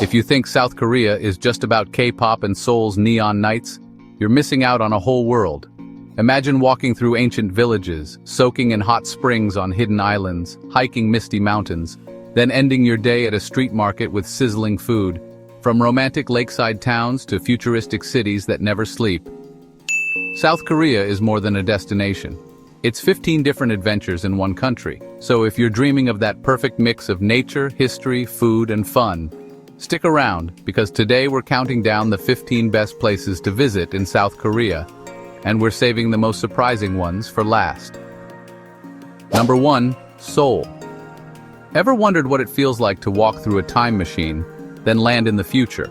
If you think South Korea is just about K-pop and Seoul's neon nights, you're missing out on a whole world. Imagine walking through ancient villages, soaking in hot springs on hidden islands, hiking misty mountains, then ending your day at a street market with sizzling food. From romantic lakeside towns to futuristic cities that never sleep. South Korea is more than a destination. It's 15 different adventures in one country. So if you're dreaming of that perfect mix of nature, history, food, and fun, stick around, because today we're counting down the 15 best places to visit in South Korea, and we're saving the most surprising ones for last. Number 1. Seoul. Ever wondered what it feels like to walk through a time machine, then land in the future?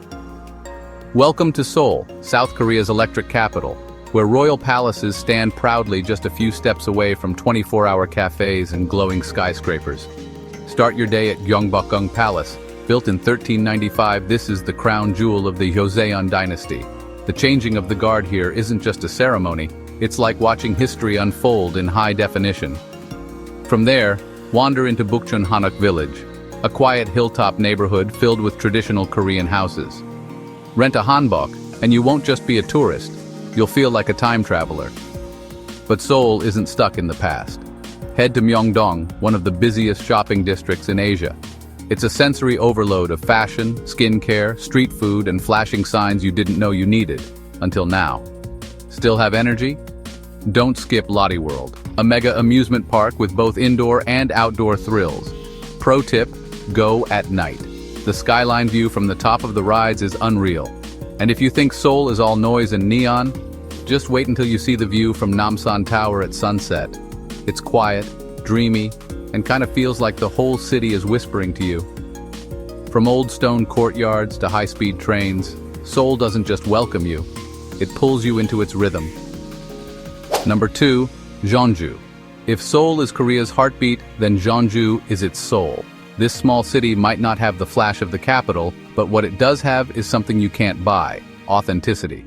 Welcome to Seoul, South Korea's electric capital, where royal palaces stand proudly just a few steps away from 24-hour cafes and glowing skyscrapers. Start your day at Gyeongbokgung Palace. Built in 1395, this is the crown jewel of the Joseon dynasty. The changing of the guard here isn't just a ceremony, it's like watching history unfold in high definition. From there, wander into Bukchon Hanok Village, a quiet hilltop neighborhood filled with traditional Korean houses. Rent a hanbok, and you won't just be a tourist, you'll feel like a time traveler. But Seoul isn't stuck in the past. Head to Myeongdong, one of the busiest shopping districts in Asia. It's a sensory overload of fashion, skincare, street food, and flashing signs you didn't know you needed, until now. Still have energy? Don't skip Lotte World, a mega amusement park with both indoor and outdoor thrills. Pro tip, go at night. The skyline view from the top of the rides is unreal. And if you think Seoul is all noise and neon, just wait until you see the view from Namsan Tower at sunset. It's quiet, dreamy, and kind of feels like the whole city is whispering to you. From old stone courtyards to high-speed trains, Seoul doesn't just welcome you, it pulls you into its rhythm. Number 2, Jeonju. If Seoul is Korea's heartbeat, then Jeonju is its soul. This small city might not have the flash of the capital, but what it does have is something you can't buy: authenticity.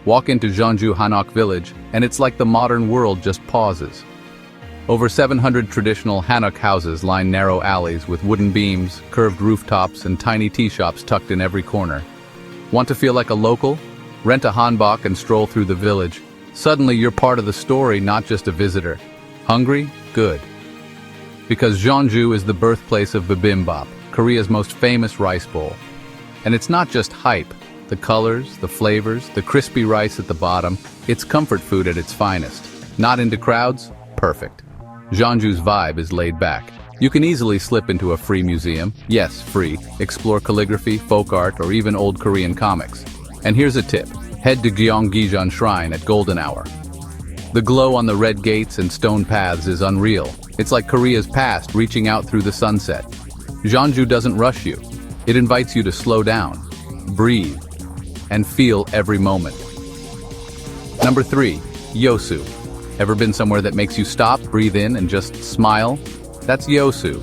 Walk into Jeonju Hanok Village, and it's like the modern world just pauses. Over 700 traditional Hanok houses line narrow alleys with wooden beams, curved rooftops, and tiny tea shops tucked in every corner. Want to feel like a local? Rent a hanbok and stroll through the village. Suddenly you're part of the story, not just a visitor. Hungry? Good. Because Jeonju is the birthplace of bibimbap, Korea's most famous rice bowl. And it's not just hype. The colors, the flavors, the crispy rice at the bottom, it's comfort food at its finest. Not into crowds? Perfect. Jeonju's vibe is laid back. You can easily slip into a free museum. Yes, free. Explore calligraphy, folk art, or even old Korean comics. And here's a tip. Head to Gyeonggi Shrine at golden hour. The glow on the red gates and stone paths is unreal. It's like Korea's past reaching out through the sunset. Jeonju doesn't rush you. It invites you to slow down, breathe, and feel every moment. Number 3, Yeosu. Ever been somewhere that makes you stop, breathe in, and just smile? That's Yeosu,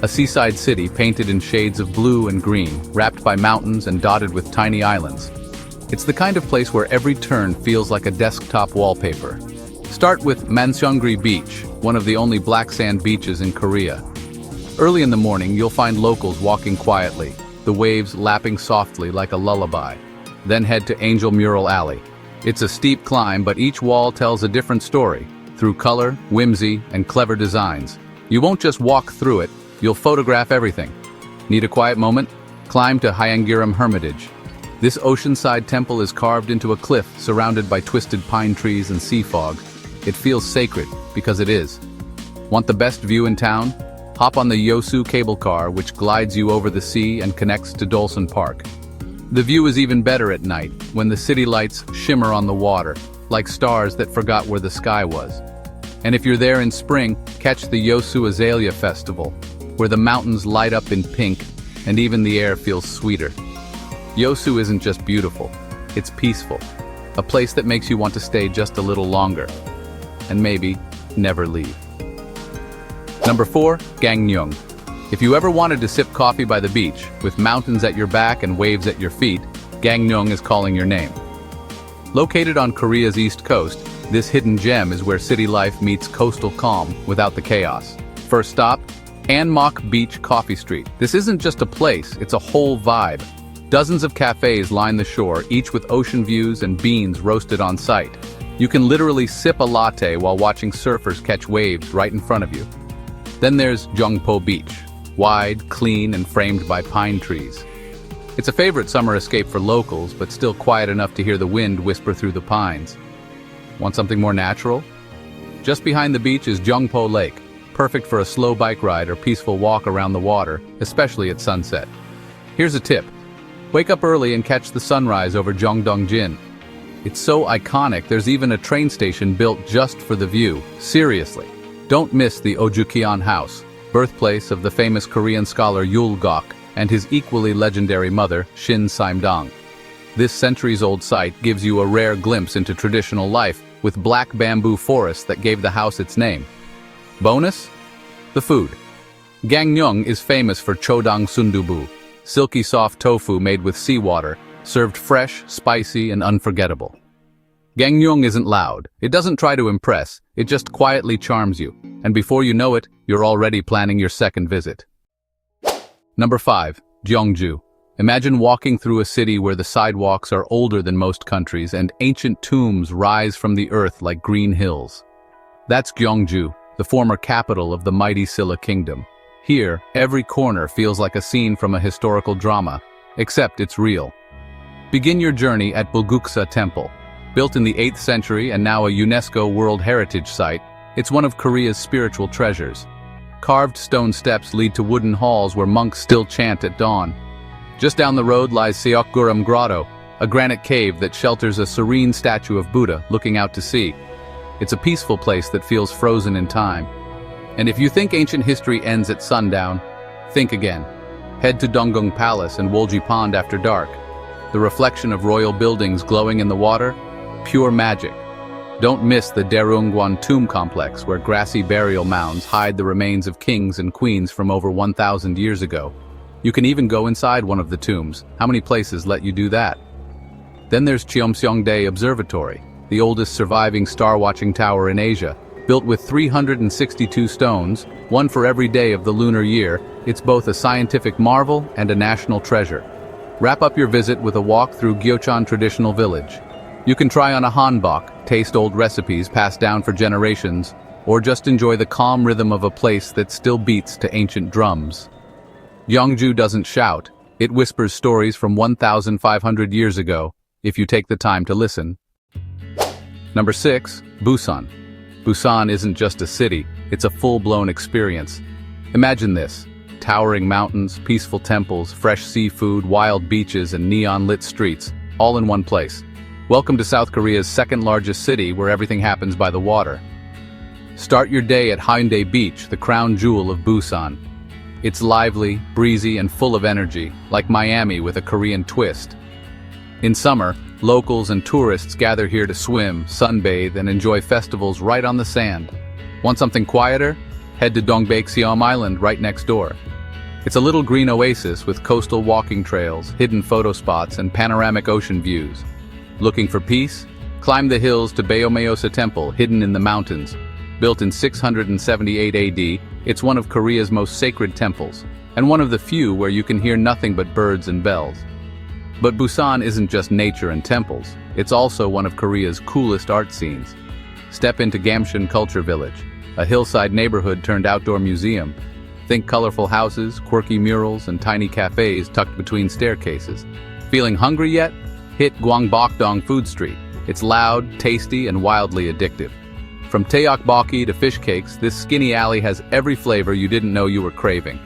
a seaside city painted in shades of blue and green, wrapped by mountains and dotted with tiny islands. It's the kind of place where every turn feels like a desktop wallpaper. Start with Manseongri Beach, one of the only black sand beaches in Korea. Early in the morning, you'll find locals walking quietly, the waves lapping softly like a lullaby. Then head to Angel Mural Alley. It's a steep climb, but each wall tells a different story, through color, whimsy, and clever designs. You won't just walk through it, you'll photograph everything. Need a quiet moment? Climb to Hyangiram Hermitage. This oceanside temple is carved into a cliff surrounded by twisted pine trees and sea fog. It feels sacred, because it is. Want the best view in town? Hop on the Yeosu cable car, which glides you over the sea and connects to Dolson Park. The view is even better at night, when the city lights shimmer on the water, like stars that forgot where the sky was. And if you're there in spring, catch the Yeosu Azalea Festival, where the mountains light up in pink, and even the air feels sweeter. Yeosu isn't just beautiful, it's peaceful. A place that makes you want to stay just a little longer. And maybe never leave. Number 4, Gangneung. If you ever wanted to sip coffee by the beach, with mountains at your back and waves at your feet, Gangneung is calling your name. Located on Korea's east coast, this hidden gem is where city life meets coastal calm without the chaos. First stop, Anmok Beach Coffee Street. This isn't just a place, it's a whole vibe. Dozens of cafes line the shore, each with ocean views and beans roasted on site. You can literally sip a latte while watching surfers catch waves right in front of you. Then there's Jeongpo Beach, wide, clean, and framed by pine trees. It's a favorite summer escape for locals, but still quiet enough to hear the wind whisper through the pines. Want something more natural? Just behind the beach is Jeongpo Lake, perfect for a slow bike ride or peaceful walk around the water, especially at sunset. Here's a tip. Wake up early and catch the sunrise over Gyeongju. It's so iconic, there's even a train station built just for the view. Seriously. Don't miss the Ojukyeon House, birthplace of the famous Korean scholar Yul Gok and his equally legendary mother, Shin Saimdang. This centuries-old site gives you a rare glimpse into traditional life with black bamboo forests that gave the house its name. Bonus? The food. Gangneung is famous for chodang sundubu, silky soft tofu made with seawater, served fresh, spicy, and unforgettable. Gangneung isn't loud. It doesn't try to impress. It just quietly charms you, and before you know it, you're already planning your second visit. Number 5. Jeonju. Imagine walking through a city where the sidewalks are older than most countries and ancient tombs rise from the earth like green hills. That's Gyeongju, the former capital of the mighty Silla Kingdom. Here, every corner feels like a scene from a historical drama, except it's real. Begin your journey at Bulguksa Temple. Built in the 8th century and now a UNESCO World Heritage Site, it's one of Korea's spiritual treasures. Carved stone steps lead to wooden halls where monks still chant at dawn. Just down the road lies Seokguram Grotto, a granite cave that shelters a serene statue of Buddha looking out to sea. It's a peaceful place that feels frozen in time. And if you think ancient history ends at sundown, think again. Head to Dongyeong Palace and Wolji Pond after dark. The reflection of royal buildings glowing in the water, pure magic. Don't miss the Daerungwan Tomb Complex, where grassy burial mounds hide the remains of kings and queens from over 1,000 years ago. You can even go inside one of the tombs. How many places let you do that? Then there's Cheomseongdae Observatory, the oldest surviving star-watching tower in Asia. Built with 362 stones, one for every day of the lunar year, it's both a scientific marvel and a national treasure. Wrap up your visit with a walk through Gyeocheon Traditional Village. You can try on a hanbok, taste old recipes passed down for generations, or just enjoy the calm rhythm of a place that still beats to ancient drums. Gyeongju doesn't shout, it whispers stories from 1,500 years ago, if you take the time to listen. Number 6. Busan. Busan isn't just a city, it's a full-blown experience. Imagine this: towering mountains, peaceful temples, fresh seafood, wild beaches, and neon-lit streets, all in one place. Welcome to South Korea's second-largest city, where everything happens by the water. Start your day at Haeundae Beach, the crown jewel of Busan. It's lively, breezy, and full of energy, like Miami with a Korean twist. In summer, locals and tourists gather here to swim, sunbathe, and enjoy festivals right on the sand. Want something quieter? Head to Namiseom Island right next door. It's a little green oasis with coastal walking trails, hidden photo spots, and panoramic ocean views. Looking for peace? Climb the hills to Beomyeosa Temple, hidden in the mountains. Built in 678 AD, it's one of Korea's most sacred temples, and one of the few where you can hear nothing but birds and bells. But Busan isn't just nature and temples, it's also one of Korea's coolest art scenes. Step into Gamcheon Culture Village, a hillside neighborhood turned outdoor museum. Think colorful houses, quirky murals, and tiny cafes tucked between staircases. Feeling hungry yet? Hit Gwangbokdong Food Street. It's loud, tasty, and wildly addictive. From taeyokbokki to fish cakes, this skinny alley has every flavor you didn't know you were craving.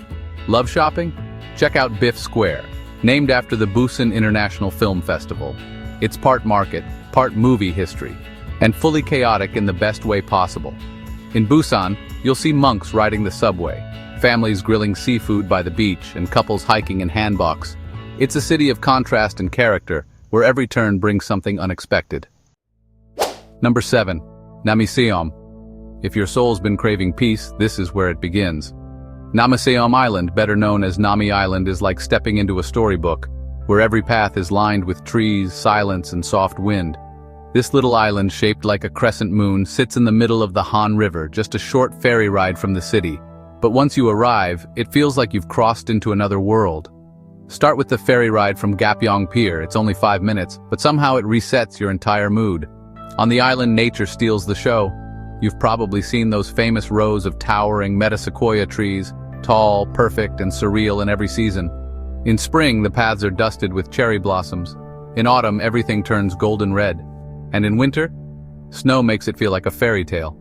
Love shopping? Check out Biff Square, named after the Busan International Film Festival. It's part market, part movie history, and fully chaotic in the best way possible. In Busan, you'll see monks riding the subway, families grilling seafood by the beach, and couples hiking in hanboks. It's a city of contrast and character, where every turn brings something unexpected. Number 7. Namiseom. If your soul's been craving peace, this is where it begins. Namiseom Island, better known as Nami Island, is like stepping into a storybook, where every path is lined with trees, silence, and soft wind. This little island, shaped like a crescent moon, sits in the middle of the Han River, just a short ferry ride from the city. But once you arrive, it feels like you've crossed into another world. Start with the ferry ride from Gapyeong Pier. It's only 5 minutes, but somehow it resets your entire mood. On the island, nature steals the show. You've probably seen those famous rows of towering metasequoia trees, tall, perfect, and surreal in every season. In spring, the paths are dusted with cherry blossoms. In autumn, everything turns golden red. And in winter, snow makes it feel like a fairy tale.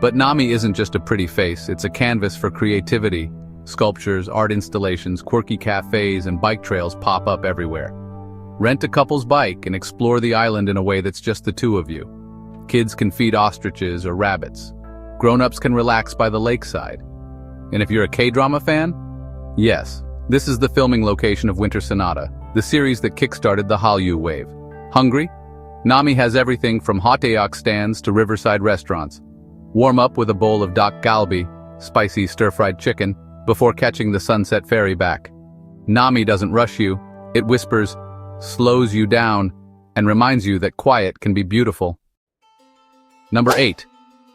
But Nami isn't just a pretty face, it's a canvas for creativity. Sculptures, art installations, quirky cafes, and bike trails pop up everywhere. Rent a couple's bike and explore the island in a way that's just the two of you. Kids can feed ostriches or rabbits. Grown-ups can relax by the lakeside. And if you're a K-drama fan? Yes, this is the filming location of Winter Sonata, the series that kickstarted the Hallyu wave. Hungry? Nami has everything from hotteok stands to riverside restaurants. Warm up with a bowl of dak galbi, spicy stir-fried chicken, before catching the sunset ferry back. Nami doesn't rush you, it whispers, slows you down, and reminds you that quiet can be beautiful. Number 8.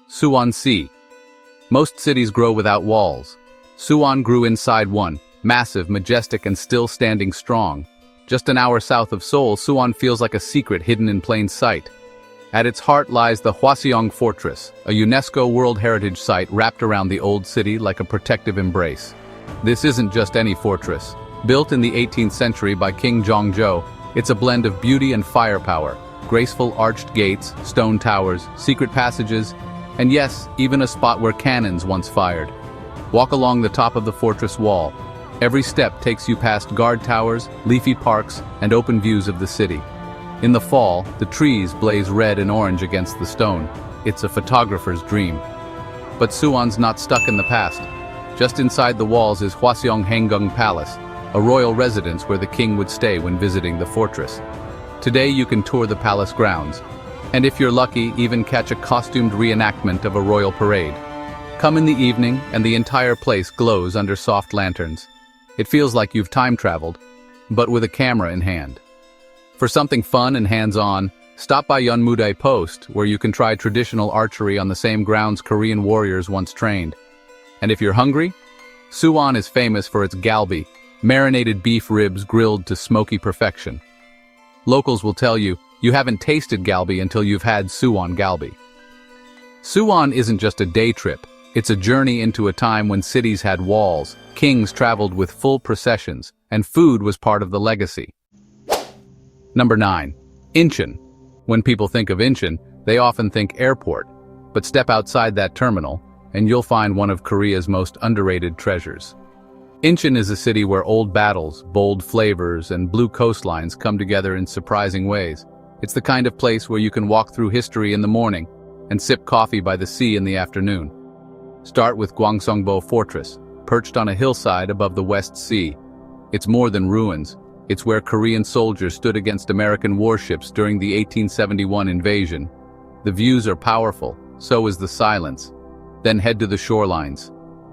Suwon-si. Most cities grow without walls. Suwon grew inside one, massive, majestic, and still standing strong. Just an hour south of Seoul, Suwon feels like a secret hidden in plain sight. At its heart lies the Hwaseong Fortress, a UNESCO World Heritage Site wrapped around the old city like a protective embrace. This isn't just any fortress. Built in the 18th century by King Gyeongju, it's a blend of beauty and firepower. Graceful arched gates, stone towers, secret passages, and yes, even a spot where cannons once fired. Walk along the top of the fortress wall. Every step takes you past guard towers, leafy parks, and open views of the city. In the fall, the trees blaze red and orange against the stone. It's a photographer's dream. But Suwon's not stuck in the past. Just inside the walls is Hwaseong Haengung Palace, a royal residence where the king would stay when visiting the fortress. Today you can tour the palace grounds, and if you're lucky, even catch a costumed reenactment of a royal parade. Come in the evening, and the entire place glows under soft lanterns. It feels like you've time traveled, but with a camera in hand. For something fun and hands-on, stop by Yeonmudae Post, where you can try traditional archery on the same grounds Korean warriors once trained. And if you're hungry, Suwon is famous for its galbi, marinated beef ribs grilled to smoky perfection. Locals will tell you, you haven't tasted galbi until you've had Suwon galbi. Suwon isn't just a day trip, it's a journey into a time when cities had walls, kings traveled with full processions, and food was part of the legacy. Number 9. Incheon. When people think of Incheon, they often think airport, but step outside that terminal, and you'll find one of Korea's most underrated treasures. Incheon is a city where old battles, bold flavors, and blue coastlines come together in surprising ways. It's the kind of place where you can walk through history in the morning and sip coffee by the sea in the afternoon. Start with Gwangsongbo Fortress, perched on a hillside above the West Sea. It's more than ruins. It's where Korean soldiers stood against American warships during the 1871 invasion. The views are powerful, so is the silence. Then head to the shorelines.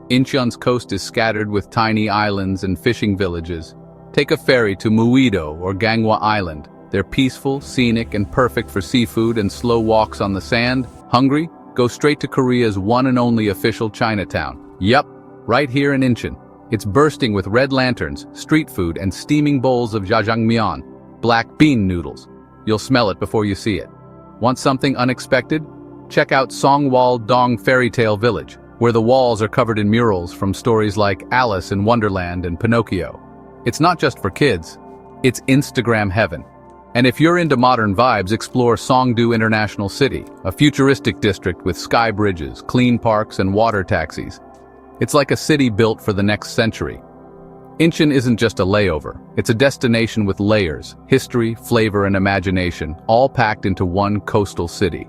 Incheon's coast is scattered with tiny islands and fishing villages. Take a ferry to Muido or Gangneung Island. They're peaceful, scenic, and perfect for seafood and slow walks on the sand. Hungry? Go straight to Korea's one and only official Chinatown. Yup, right here in Incheon. It's bursting with red lanterns, street food, and steaming bowls of jjajangmyeon, black bean noodles. You'll smell it before you see it. Want something unexpected? Check out Songwal-dong Fairy Tale Village, where the walls are covered in murals from stories like Alice in Wonderland and Pinocchio. It's not just for kids, it's Instagram heaven. And if you're into modern vibes, explore Songdo International City, a futuristic district with sky bridges, clean parks, and water taxis. It's like a city built for the next century. Incheon isn't just a layover, it's a destination with layers, history, flavor, and imagination, all packed into one coastal city.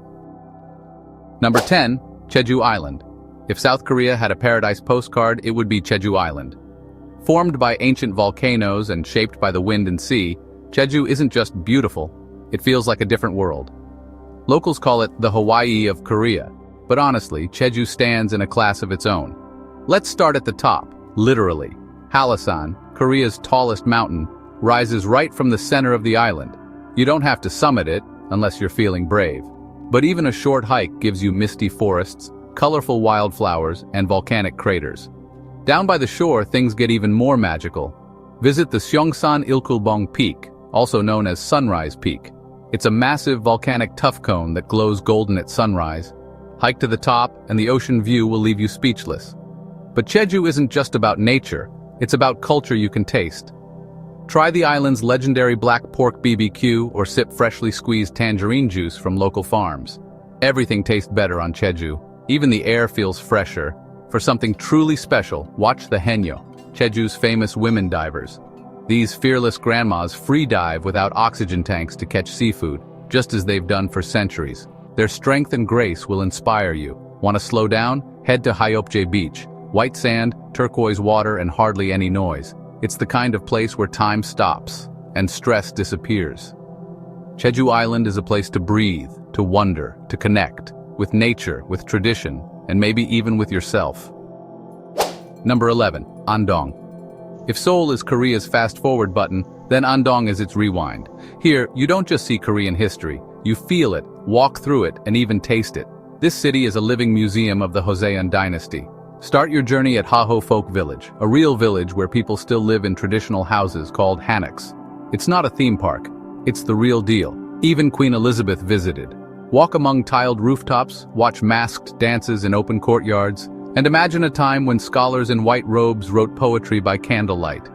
Number 10, Jeju Island. If South Korea had a paradise postcard, it would be Jeju Island. Formed by ancient volcanoes and shaped by the wind and sea, Jeju isn't just beautiful, it feels like a different world. Locals call it the Hawaii of Korea, but honestly, Jeju stands in a class of its own. Let's start at the top, literally. Hallasan, Korea's tallest mountain, rises right from the center of the island. You don't have to summit it, unless you're feeling brave. But even a short hike gives you misty forests, colorful wildflowers, and volcanic craters. Down by the shore, things get even more magical. Visit the Seongsan Ilkulbong Peak, also known as Sunrise Peak. It's a massive volcanic tuff cone that glows golden at sunrise. Hike to the top, and the ocean view will leave you speechless. But Jeju isn't just about nature, it's about culture you can taste. Try the island's legendary black pork BBQ or sip freshly squeezed tangerine juice from local farms. Everything tastes better on Jeju. Even the air feels fresher. For something truly special, watch the Haenyeo, Jeju's famous women divers. These fearless grandmas free dive without oxygen tanks to catch seafood, just as they've done for centuries. Their strength and grace will inspire you. Want to slow down? Head to Gyeoje Beach. White sand, turquoise water, and hardly any noise. It's the kind of place where time stops and stress disappears. Jeju Island is a place to breathe, to wonder, to connect with nature, with tradition, and maybe even with yourself. Number 11. Andong. If Seoul is Korea's fast-forward button, then Andong is its rewind. Here, you don't just see Korean history, you feel it, walk through it, and even taste it. This city is a living museum of the Joseon dynasty. Start your journey at Haho Folk Village, a real village where people still live in traditional houses called hammocks. It's not a theme park, it's the real deal. Even Queen Elizabeth visited. Walk among tiled rooftops, watch masked dances in open courtyards, and imagine a time when scholars in white robes wrote poetry by candlelight.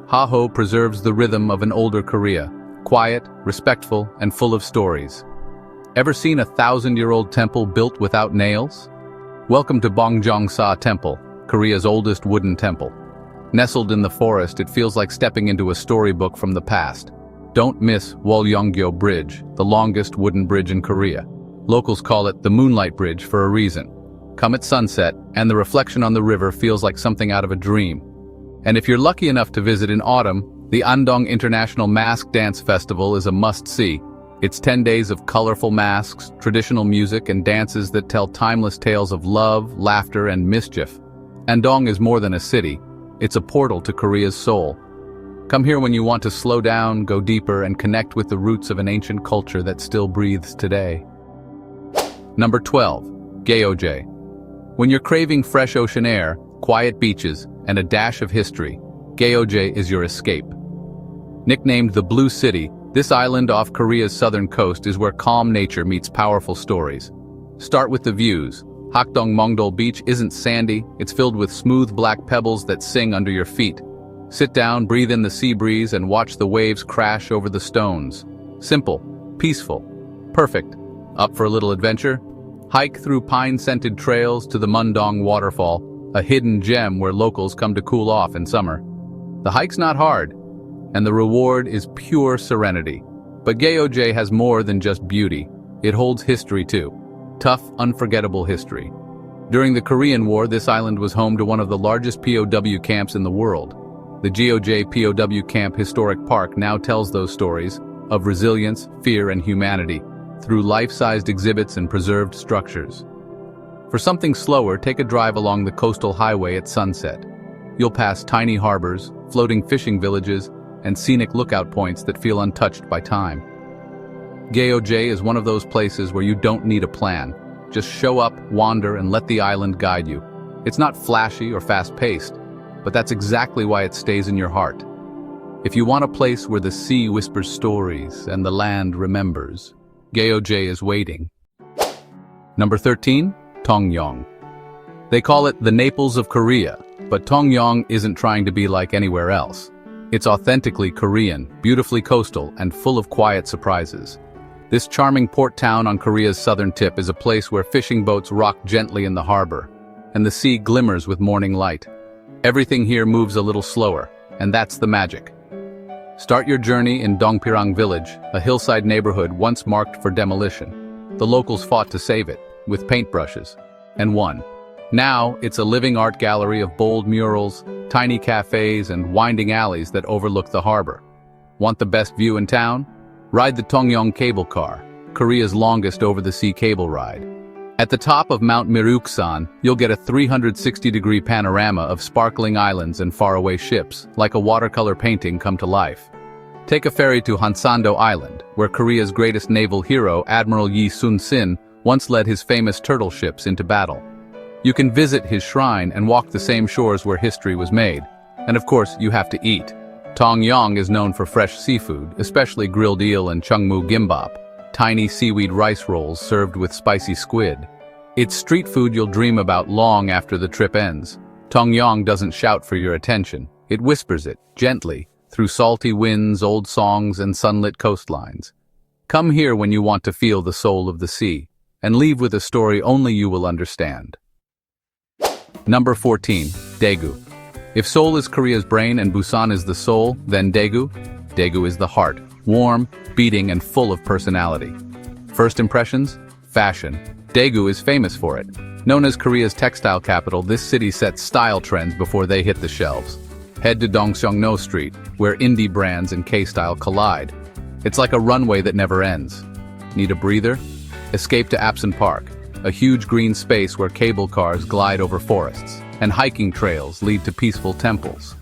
Haho preserves the rhythm of an older Korea, quiet, respectful, and full of stories. Ever seen a 1,000-year-old temple built without nails? Welcome to Bongjongsa Temple, Korea's oldest wooden temple. Nestled in the forest, it feels like stepping into a storybook from the past. Don't miss Wolyeongyo Bridge, the longest wooden bridge in Korea. Locals call it the Moonlight Bridge for a reason. Come at sunset, and the reflection on the river feels like something out of a dream. And if you're lucky enough to visit in autumn, the Andong International Mask Dance Festival is a must-see. It's 10 days of colorful masks, traditional music, and dances that tell timeless tales of love, laughter, and mischief. Andong is more than a city. It's a portal to Korea's soul. Come here when you want to slow down, go deeper, and connect with the roots of an ancient culture that still breathes today. Number 12. Geoje. When you're craving fresh ocean air, quiet beaches, and a dash of history, Geoje is your escape. Nicknamed the Blue City, this island off Korea's southern coast is where calm nature meets powerful stories. Start with the views. Hakdong-mongdol Beach isn't sandy, it's filled with smooth black pebbles that sing under your feet. Sit down, breathe in the sea breeze, and watch the waves crash over the stones. Simple, peaceful, perfect. Up for a little adventure? Hike through pine-scented trails to the Mundong Waterfall, a hidden gem where locals come to cool off in summer. The hike's not hard, and the reward is pure serenity. But Geoje has more than just beauty. It holds history too. Tough, unforgettable history. During the Korean War, this island was home to one of the largest POW camps in the world. The Geoje POW Camp Historic Park now tells those stories of resilience, fear, and humanity through life-sized exhibits and preserved structures. For something slower, take a drive along the coastal highway at sunset. You'll pass tiny harbors, floating fishing villages, and scenic lookout points that feel untouched by time. Geoje is one of those places where you don't need a plan. Just show up, wander, and let the island guide you. It's not flashy or fast-paced, but that's exactly why it stays in your heart. If you want a place where the sea whispers stories and the land remembers, Geoje is waiting. Number 13. Tongyeong. They call it the Naples of Korea, but Tongyeong isn't trying to be like anywhere else. It's authentically Korean, beautifully coastal, and full of quiet surprises. This charming port town on Korea's southern tip is a place where fishing boats rock gently in the harbor, and the sea glimmers with morning light. Everything here moves a little slower, and that's the magic. Start your journey in Dongpirang Village, a hillside neighborhood once marked for demolition. The locals fought to save it, with paintbrushes, and won. Now, it's a living art gallery of bold murals, tiny cafes, and winding alleys that overlook the harbor. Want the best view in town? Ride the Tongyeong cable car, Korea's longest over-the-sea cable ride. At the top of Mount Miruksan, you'll get a 360-degree panorama of sparkling islands and faraway ships, like a watercolor painting come to life. Take a ferry to Hansando Island, where Korea's greatest naval hero, Admiral Yi Sun-sin, once led his famous turtle ships into battle. You can visit his shrine and walk the same shores where history was made. And of course, you have to eat. Tongyeong is known for fresh seafood, especially grilled eel and chungmu gimbap, tiny seaweed rice rolls served with spicy squid. It's street food you'll dream about long after the trip ends. Tongyeong doesn't shout for your attention. It whispers it, gently, through salty winds, old songs, and sunlit coastlines. Come here when you want to feel the soul of the sea, and leave with a story only you will understand. Number 14. Daegu. If Seoul is Korea's brain and Busan is the soul, then Daegu? Daegu is the heart, warm, beating, and full of personality. First impressions? Fashion. Daegu is famous for it. Known as Korea's textile capital, this city sets style trends before they hit the shelves. Head to Dongseongno Street, where indie brands and K-style collide. It's like a runway that never ends. Need a breather? Escape to Apsan Park, a huge green space where cable cars glide over forests, and hiking trails lead to peaceful temples.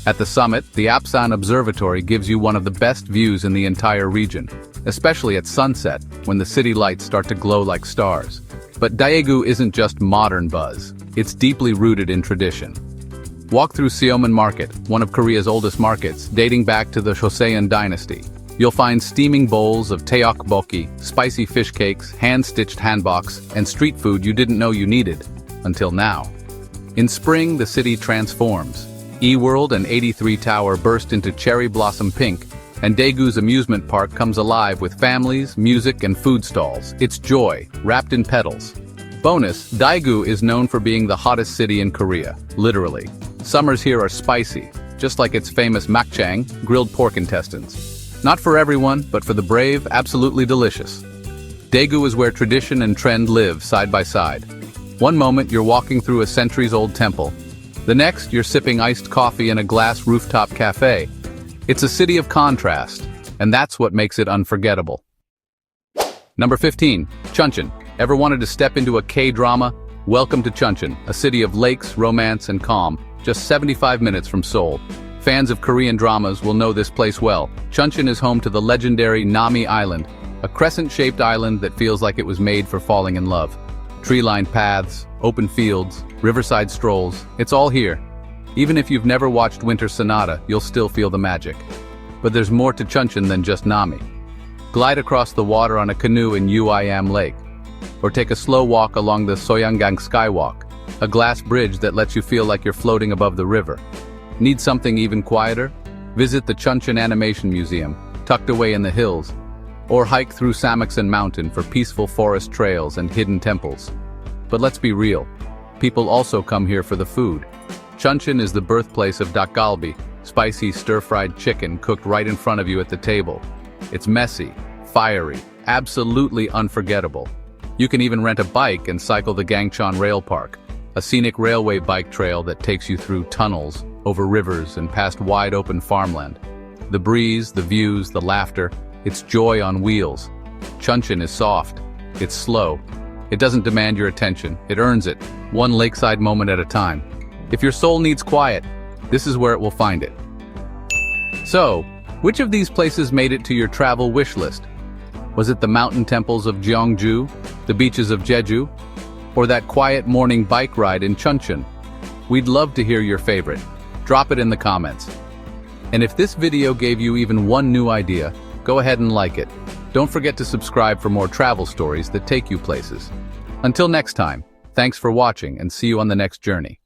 At the summit, the Apsan Observatory gives you one of the best views in the entire region, especially at sunset, when the city lights start to glow like stars. But Daegu isn't just modern buzz, it's deeply rooted in tradition. Walk through Seoul Market, one of Korea's oldest markets, dating back to the Joseon dynasty. You'll find steaming bowls of taeokbokki, spicy fish cakes, hand-stitched hanboks, and street food you didn't know you needed, until now. In spring, the city transforms. E-World and 83 Tower burst into cherry blossom pink, and Daegu's amusement park comes alive with families, music, and food stalls. It's joy, wrapped in petals. Bonus, Daegu is known for being the hottest city in Korea, literally. Summers here are spicy, just like its famous makjang, grilled pork intestines. Not for everyone, but for the brave, absolutely delicious. Daegu is where tradition and trend live side by side. One moment you're walking through a centuries-old temple. The next, you're sipping iced coffee in a glass rooftop cafe. It's a city of contrast, and that's what makes it unforgettable. Number 15. Chuncheon. Ever wanted to step into a K-drama? Welcome to Chuncheon, a city of lakes, romance, and calm, just 75 minutes from Seoul. Fans of Korean dramas will know this place well. Chuncheon is home to the legendary Nami Island, a crescent-shaped island that feels like it was made for falling in love. Tree-lined paths, open fields, riverside strolls, it's all here. Even if you've never watched Winter Sonata, you'll still feel the magic. But there's more to Chuncheon than just Nami. Glide across the water on a canoe in Uiam Lake, or take a slow walk along the Soyeongang Skywalk, a glass bridge that lets you feel like you're floating above the river. Need something even quieter? Visit the Chuncheon Animation Museum, tucked away in the hills, or hike through Samaksan Mountain for peaceful forest trails and hidden temples. But let's be real, people also come here for the food. Chuncheon is the birthplace of dakgalbi, spicy stir-fried chicken cooked right in front of you at the table. It's messy, fiery, absolutely unforgettable. You can even rent a bike and cycle the Gangneung Rail Park, a scenic railway bike trail that takes you through tunnels, over rivers, and past wide-open farmland. The breeze, the views, the laughter, it's joy on wheels. Chuncheon is soft. It's slow. It doesn't demand your attention. It earns it, one lakeside moment at a time. If your soul needs quiet, this is where it will find it. So, which of these places made it to your travel wish list? Was it the mountain temples of Gyeongju, the beaches of Jeju, or that quiet morning bike ride in Chuncheon? We'd love to hear your favorite. Drop it in the comments. And if this video gave you even one new idea, go ahead and like it. Don't forget to subscribe for more travel stories that take you places. Until next time, thanks for watching and see you on the next journey.